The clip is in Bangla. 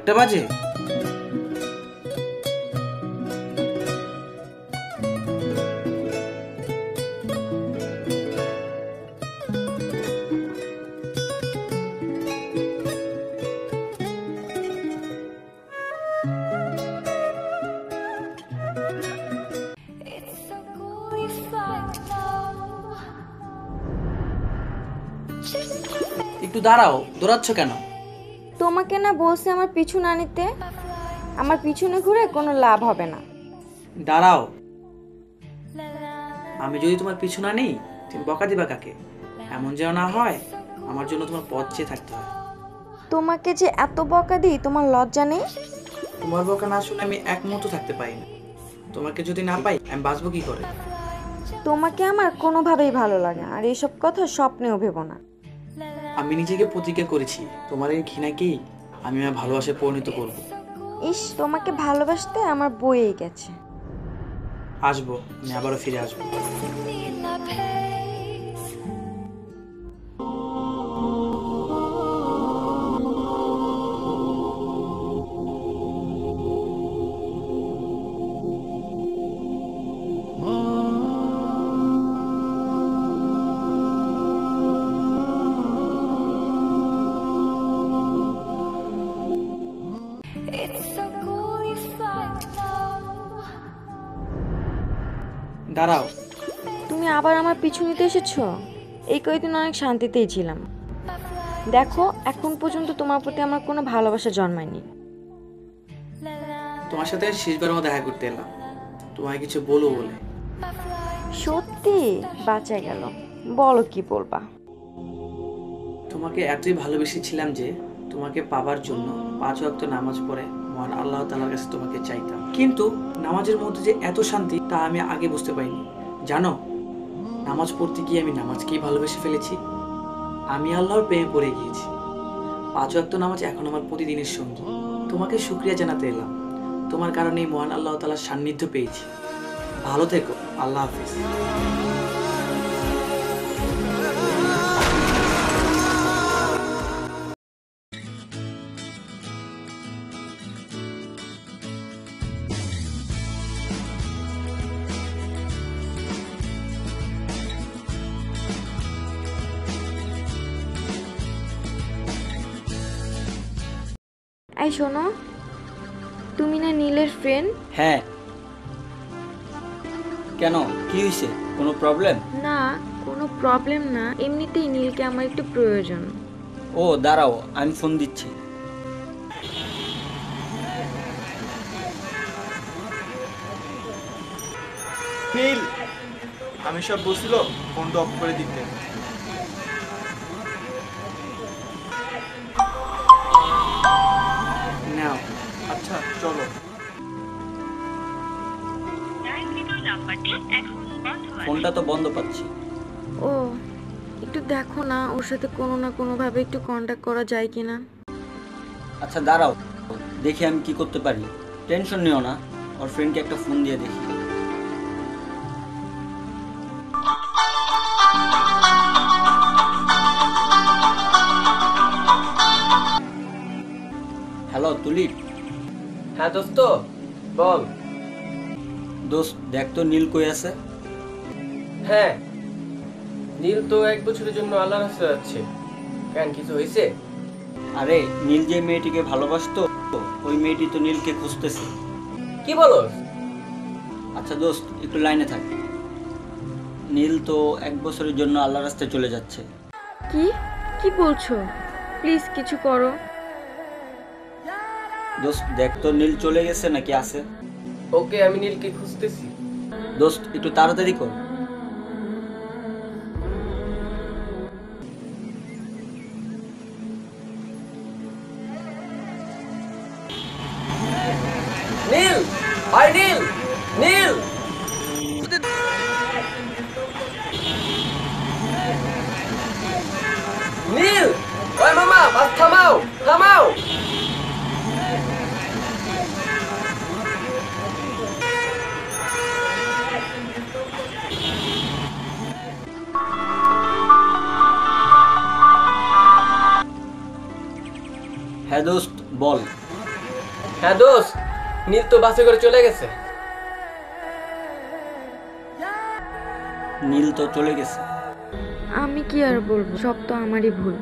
1টা বাজে? একটু দাঁড়াও, দৌড়াচ্ছ কেন? তোমাকে না বলছি আমার পিছু না নিতে। আমার পিছনে ঘুরে কোনো লাভ হবে না। দাঁড়াও, আমি যদি তোমার পিছু না নেই তুমি বকা দিবা কাকে? এমন যেন না হয় আমার জন্য তোমার পথ চেয়ে থাকতে হয়। তোমাকে যে এত বকা দিই তোমার লজ্জা নেই? তোমার বকা না শুনে আমি এক মুহূর্ত থাকতে পারি না। তোমাকে যদি না পাই আমি বাঁচবো কি করে? তোমাকে আমার কোনোভাবেই ভালো লাগে আর এইসব কথা স্বপ্নেও ভেবো না। আমি নিজেকে প্রতিজ্ঞা করেছি তোমার এই ঘৃণাকেই আমি আমার ভালোবাসায় পরিণত করব। ইস, তোমাকে ভালোবাসতে আমার বইয়েই গেছে। আসবো, আমি আবারও ফিরে আসবো। দাঁড়াও, তুমি আবার আমার পিছু নিতে এসেছো? এই কয়েকদিন অনেক শান্তিতেই ছিলাম। দেখো, এখন পর্যন্ত তোমার প্রতি আমার কোনো ভালোবাসা জন্মায়নি। তোমার সাথে শেষবারের মতো দেখা করতে এলাম, তোমায় কিছু বলবো বলে। সত্যি বাঁচা গেল, বলো কি বলবা। তোমাকে এতই ভালোবেসেছিলাম যে তোমাকে পাবার জন্য 5 ওয়াক্ত নামাজ পড়ে মহান আল্লাহ তাআলার কাছে তোমাকে চাইতাম। কিন্তু নামাজের মধ্যে যে এত শান্তি তা আমি আগে বুঝতে পারিনি। জানো, নামাজ পড়তে গিয়ে আমি নামাজকেই ভালোবেসে ফেলেছি। আমি আল্লাহর প্রেমে পড়ে গিয়েছি। 5 ওয়াক্ত নামাজ এখন আমার প্রতিদিনের সঙ্গী। তোমাকে শুকরিয়া জানাতে এলাম, তোমার কারণেই মহান আল্লাহ তাআলার সান্নিধ্য পেয়েছি। ভালো থেকো, আল্লাহ হাফেজ। এই শোনো, তুমি না নীলের ফ্রেন্ড? হ্যাঁ, কেন, কি হয়েছে? কোনো প্রবলেম? না, কোনো প্রবলেম না, এমনিতেই নীলকে আমার একটু প্রয়োজন। ও দাঁড়াও, আমি ফোন দিচ্ছি। নীল, আমি সব বলছিল ফোনটা অফ করে দিতে। নাও। আচ্ছা চলো। ফোনটা তো বন্ধ পাচ্ছি। ও, একটু দেখো না ওর সাথে কোনো না কোনোভাবে একটু কন্ট্যাক্ট করা যায় কিনা। আচ্ছা দাঁড়াও, দেখি আমি কি করতে পারি। টেনশন নিও না, ওর ফ্রেন্ডকে একটা ফোন দিয়ে দেখি। Hello tulip. হ্যাঁ দোস্ত, বল। দোস্ত দেখ তো নীল কই আছে। হ্যাঁ, নীল তো 1 বছরের জন্য আল্লাহর রাস্তায় যাচ্ছে। কেন, কিছু হয়েছে? আরে নীল যে মেয়েটিকে ভালোবাসতো ওই মেয়েটি তো নীলকে খুঁজতেছে। কি বলো? আচ্ছা দোস্ত একটু লাইনে থাক। নীল তো 1 বছরের জন্য আল্লাহর রাস্তায় চলে যাচ্ছে। কি কি বলছো? প্লিজ কিছু করো। দোস্ত দেখ তো নীল চলে গেছে নাকি আছে। ওকে, আমি নীলকে খুঁজতেছি। দোস্ত একটু তাড়াতাড়ি কর। নীল, ভাই নীল, নীল। নীল, ওই মামা, বাস থামাও, থামাও। হ্যাঁ দোস্ত বল। হ্যাঁ দোস্ত, নীল তো বাসে করে চলে গেছে। নীল তো চলে গেছে। আমি কি আর বলবো, সব তো আমারই ভুল।